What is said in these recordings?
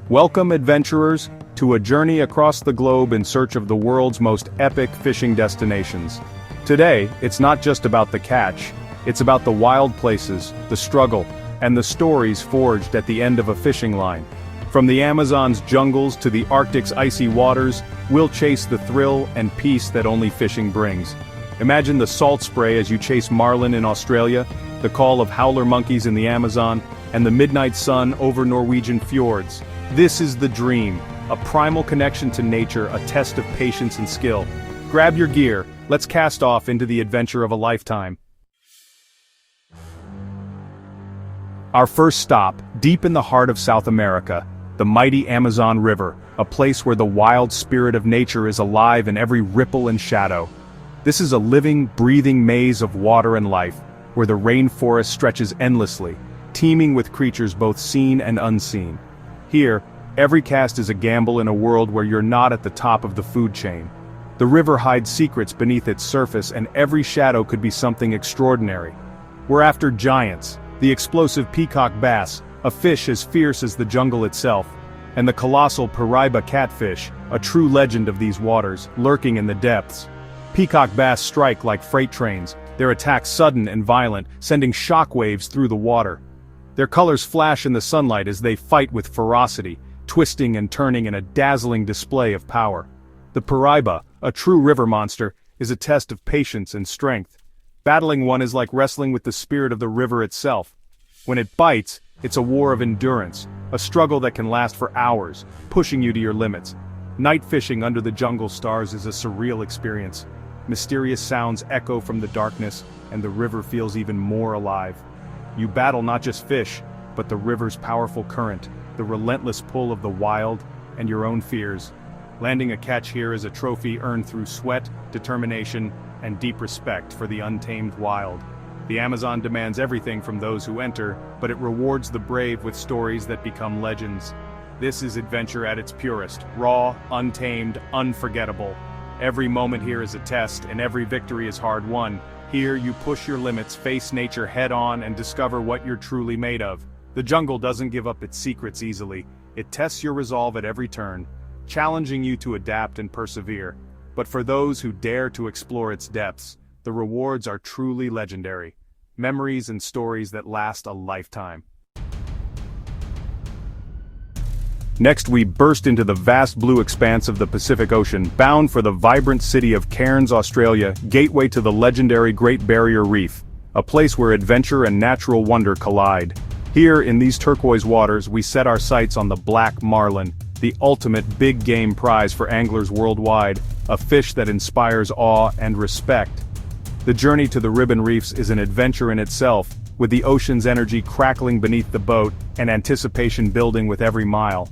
Welcome, adventurers, to a journey across the globe in search of the world's most epic fishing destinations. Today, it's not just about the catch, it's about the wild places, the struggle, and the stories forged at the end of a fishing line. From the Amazon's jungles to the Arctic's icy waters, we'll chase the thrill and peace that only fishing brings. Imagine the salt spray as you chase marlin in Australia, the call of howler monkeys in the Amazon, and the midnight sun over Norwegian fjords. This is the dream, a primal connection to nature, a test of patience and skill. Grab your gear, let's cast off into the adventure of a lifetime. Our first stop, deep in the heart of South America, the mighty Amazon River, a place where the wild spirit of nature is alive in every ripple and shadow. This is a living, breathing maze of water and life, where the rainforest stretches endlessly, teeming with creatures both seen and unseen. Here, every cast is a gamble in a world where you're not at the top of the food chain. The river hides secrets beneath its surface, and every shadow could be something extraordinary. We're after giants, the explosive peacock bass, a fish as fierce as the jungle itself, and the colossal Paraiba catfish, a true legend of these waters, lurking in the depths. Peacock bass strike like freight trains, their attacks sudden and violent, sending shockwaves through the water. Their colors flash in the sunlight as they fight with ferocity, twisting and turning in a dazzling display of power. The Paraiba, a true river monster, is a test of patience and strength. Battling one is like wrestling with the spirit of the river itself. When it bites, it's a war of endurance, a struggle that can last for hours, pushing you to your limits. Night fishing under the jungle stars is a surreal experience. Mysterious sounds echo from the darkness, and the river feels even more alive. You battle not just fish, but the river's powerful current, the relentless pull of the wild, and your own fears. Landing a catch here is a trophy earned through sweat, determination, and deep respect for the untamed wild. The Amazon demands everything from those who enter, but it rewards the brave with stories that become legends. This is adventure at its purest, raw, untamed, unforgettable. Every moment here is a test, and every victory is hard won. Here you push your limits, face nature head-on, and discover what you're truly made of. The jungle doesn't give up its secrets easily. It tests your resolve at every turn, challenging you to adapt and persevere. But for those who dare to explore its depths, the rewards are truly legendary. Memories and stories that last a lifetime. Next, we burst into the vast blue expanse of the Pacific Ocean, bound for the vibrant city of Cairns, Australia, gateway to the legendary Great Barrier Reef, a place where adventure and natural wonder collide. Here, in these turquoise waters, we set our sights on the black marlin, the ultimate big game prize for anglers worldwide, a fish that inspires awe and respect. The journey to the ribbon reefs is an adventure in itself, with the ocean's energy crackling beneath the boat and anticipation building with every mile.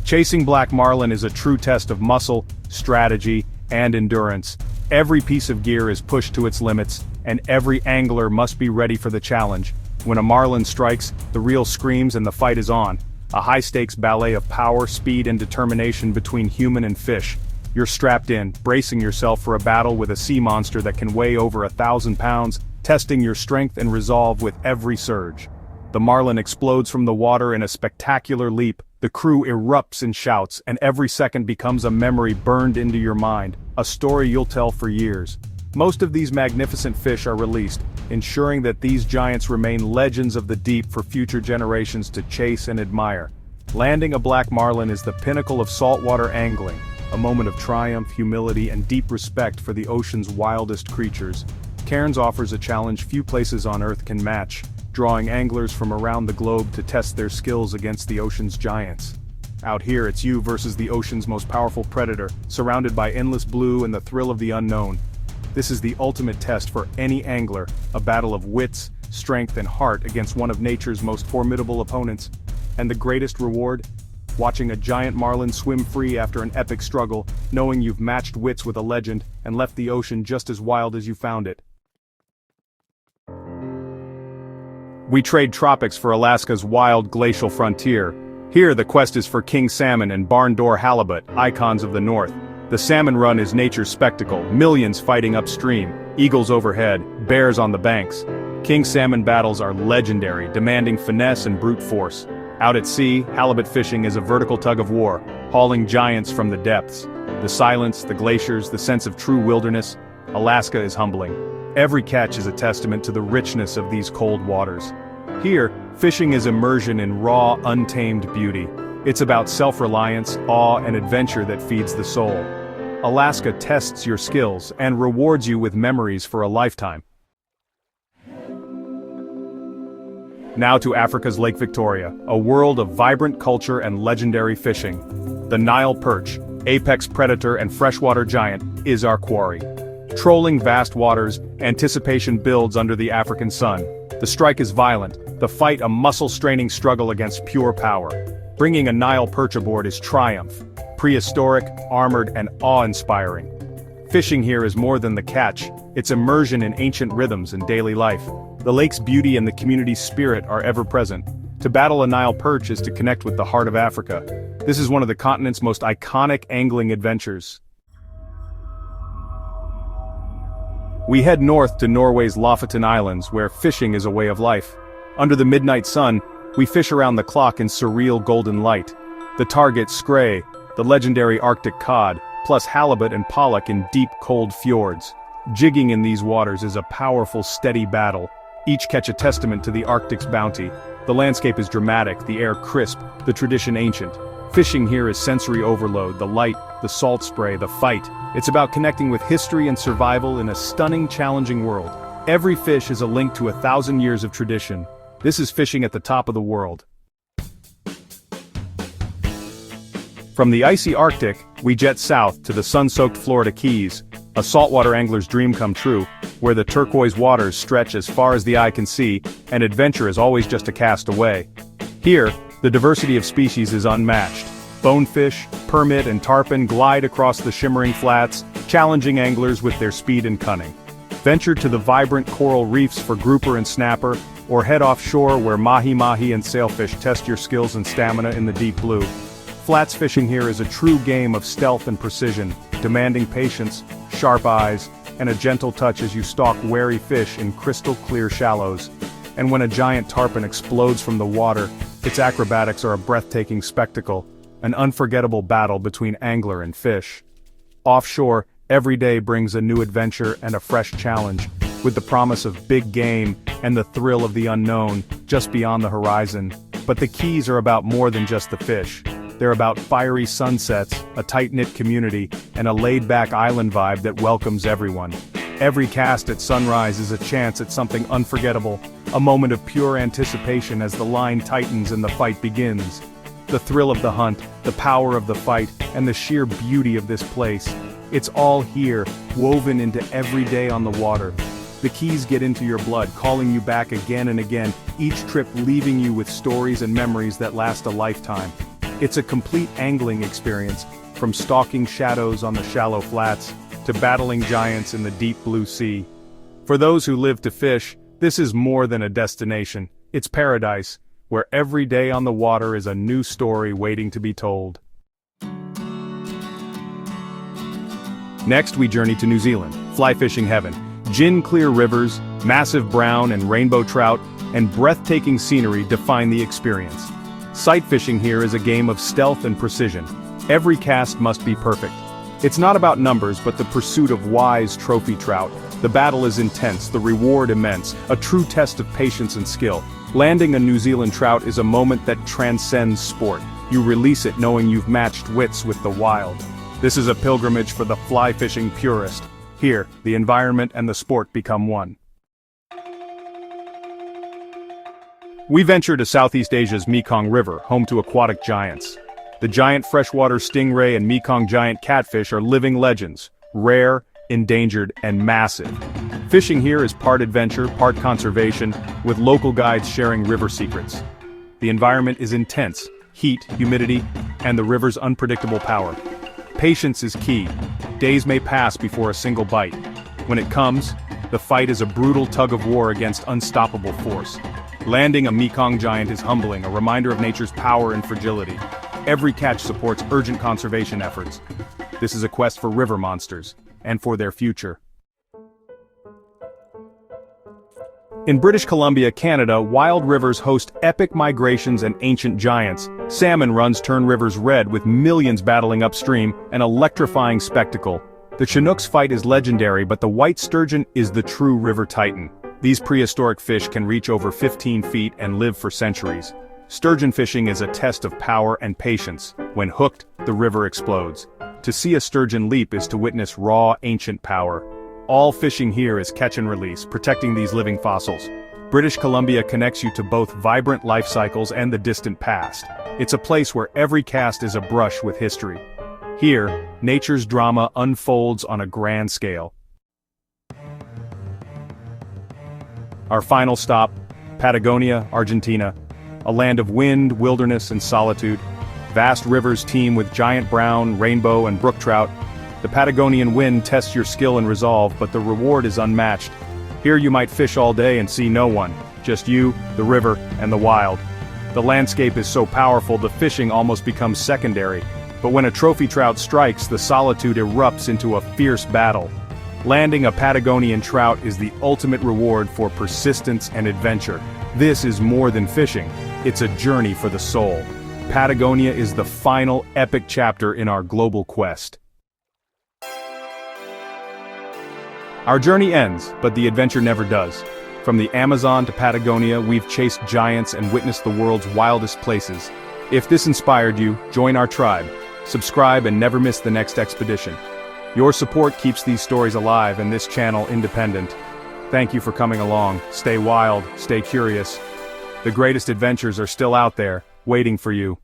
Chasing black marlin is a true test of muscle, strategy, and endurance. Every piece of gear is pushed to its limits, and every angler must be ready for the challenge. When a marlin strikes, the reel screams and the fight is on. A high-stakes ballet of power, speed, and determination between human and fish. You're strapped in, bracing yourself for a battle with a sea monster that can weigh over 1,000 pounds, testing your strength and resolve with every surge. The marlin explodes from the water in a spectacular leap. The crew erupts in shouts, and every second becomes a memory burned into your mind, a story you'll tell for years. Most of these magnificent fish are released, ensuring that these giants remain legends of the deep for future generations to chase and admire. Landing a black marlin is the pinnacle of saltwater angling, a moment of triumph, humility, and deep respect for the ocean's wildest creatures. Cairns offers a challenge few places on Earth can match, drawing anglers from around the globe to test their skills against the ocean's giants. Out here, it's you versus the ocean's most powerful predator, surrounded by endless blue and the thrill of the unknown. This is the ultimate test for any angler, a battle of wits, strength, and heart against one of nature's most formidable opponents. And the greatest reward? Watching a giant marlin swim free after an epic struggle, knowing you've matched wits with a legend and left the ocean just as wild as you found it. We trade tropics for Alaska's wild glacial frontier. Here the quest is for king salmon and barn door halibut, icons of the north. The salmon run is nature's spectacle, millions fighting upstream, eagles overhead, bears on the banks. King salmon battles are legendary, demanding finesse and brute force. Out at sea, halibut fishing is a vertical tug-of-war, hauling giants from the depths. The silence, the glaciers, the sense of true wilderness. Alaska is humbling. Every catch is a testament to the richness of these cold waters. Here, fishing is immersion in raw, untamed beauty. It's about self-reliance, awe, and adventure that feeds the soul. Alaska tests your skills and rewards you with memories for a lifetime. Now to Africa's Lake Victoria, a world of vibrant culture and legendary fishing. The Nile perch, apex predator and freshwater giant, is our quarry. Trolling vast waters, anticipation builds under the African sun. The strike is violent, the fight a muscle-straining struggle against pure power. Bringing a Nile perch aboard is triumph. Prehistoric, armored, and awe-inspiring. Fishing here is more than the catch, it's immersion in ancient rhythms and daily life. The lake's beauty and the community's spirit are ever present. To battle a Nile perch is to connect with the heart of Africa. This is one of the continent's most iconic angling adventures. We head north to Norway's Lofoten Islands, where fishing is a way of life. Under the midnight sun, we fish around the clock in surreal golden light. The target skrei, the legendary Arctic cod, plus halibut and pollock in deep, cold fjords. Jigging in these waters is a powerful, steady battle. Each catch a testament to the Arctic's bounty. The landscape is dramatic, the air crisp, the tradition ancient. Fishing here is sensory overload, the light, the salt spray, the fight. It's about connecting with history and survival in a stunning, challenging world. Every fish is a link to 1,000 years of tradition. This is fishing at the top of the world. From the icy Arctic, we jet south to the sun-soaked Florida Keys, a saltwater angler's dream come true, where the turquoise waters stretch as far as the eye can see, and adventure is always just a cast away. Here, the diversity of species is unmatched. Bonefish, permit, and tarpon glide across the shimmering flats, challenging anglers with their speed and cunning. Venture to the vibrant coral reefs for grouper and snapper, or head offshore where mahi-mahi and sailfish test your skills and stamina in the deep blue. Flats fishing here is a true game of stealth and precision, demanding patience, sharp eyes, and a gentle touch as you stalk wary fish in crystal-clear shallows. And when a giant tarpon explodes from the water, its acrobatics are a breathtaking spectacle, an unforgettable battle between angler and fish. Offshore, every day brings a new adventure and a fresh challenge, with the promise of big game and the thrill of the unknown just beyond the horizon. But the Keys are about more than just the fish. They're about fiery sunsets, a tight-knit community, and a laid-back island vibe that welcomes everyone. Every cast at sunrise is a chance at something unforgettable, a moment of pure anticipation as the line tightens and the fight begins. The thrill of the hunt, the power of the fight, and the sheer beauty of this place. It's all here, woven into every day on the water. The Keys get into your blood, calling you back again and again, each trip leaving you with stories and memories that last a lifetime. It's a complete angling experience, from stalking shadows on the shallow flats, to battling giants in the deep blue sea. For those who live to fish, this is more than a destination, it's paradise, where every day on the water is a new story waiting to be told. Next we journey to New Zealand, fly fishing heaven. Gin-clear rivers, massive brown and rainbow trout, and breathtaking scenery define the experience. Sight fishing here is a game of stealth and precision. Every cast must be perfect. It's not about numbers but the pursuit of wise trophy trout. The battle is intense, the reward immense, a true test of patience and skill. Landing a New Zealand trout is a moment that transcends sport. You release it knowing you've matched wits with the wild. This is a pilgrimage for the fly fishing purist. Here, the environment and the sport become one. We venture to Southeast Asia's Mekong River, home to aquatic giants. The giant freshwater stingray and Mekong giant catfish are living legends, rare, endangered, and massive. Fishing here is part adventure, part conservation, with local guides sharing river secrets. The environment is intense, heat, humidity, and the river's unpredictable power. Patience is key. Days may pass before a single bite. When it comes, the fight is a brutal tug-of-war against unstoppable force. Landing a Mekong giant is humbling, a reminder of nature's power and fragility. Every catch supports urgent conservation efforts. This is a quest for river monsters, and for their future. In British Columbia, Canada, wild rivers host epic migrations and ancient giants. Salmon runs turn rivers red with millions battling upstream, an electrifying spectacle. The Chinook's fight is legendary, but the white sturgeon is the true river titan. These prehistoric fish can reach over 15 feet and live for centuries. Sturgeon fishing is a test of power and patience. When hooked, the river explodes. To see a sturgeon leap is to witness raw, ancient power. All fishing here is catch and release, protecting these living fossils. British Columbia connects you to both vibrant life cycles and the distant past. It's a place where every cast is a brush with history. Here, nature's drama unfolds on a grand scale. Our final stop, Patagonia, Argentina. A land of wind, wilderness, and solitude. Vast rivers teem with giant brown, rainbow, and brook trout. The Patagonian wind tests your skill and resolve, but the reward is unmatched. Here you might fish all day and see no one, just you, the river, and the wild. The landscape is so powerful the fishing almost becomes secondary, but when a trophy trout strikes, the solitude erupts into a fierce battle. Landing a Patagonian trout is the ultimate reward for persistence and adventure. This is more than fishing, it's a journey for the soul. Patagonia is the final epic chapter in our global quest. Our journey ends, but the adventure never does. From the Amazon to Patagonia, we've chased giants and witnessed the world's wildest places. If this inspired you, join our tribe. Subscribe and never miss the next expedition. Your support keeps these stories alive and this channel independent. Thank you for coming along. Stay wild, stay curious. The greatest adventures are still out there, waiting for you.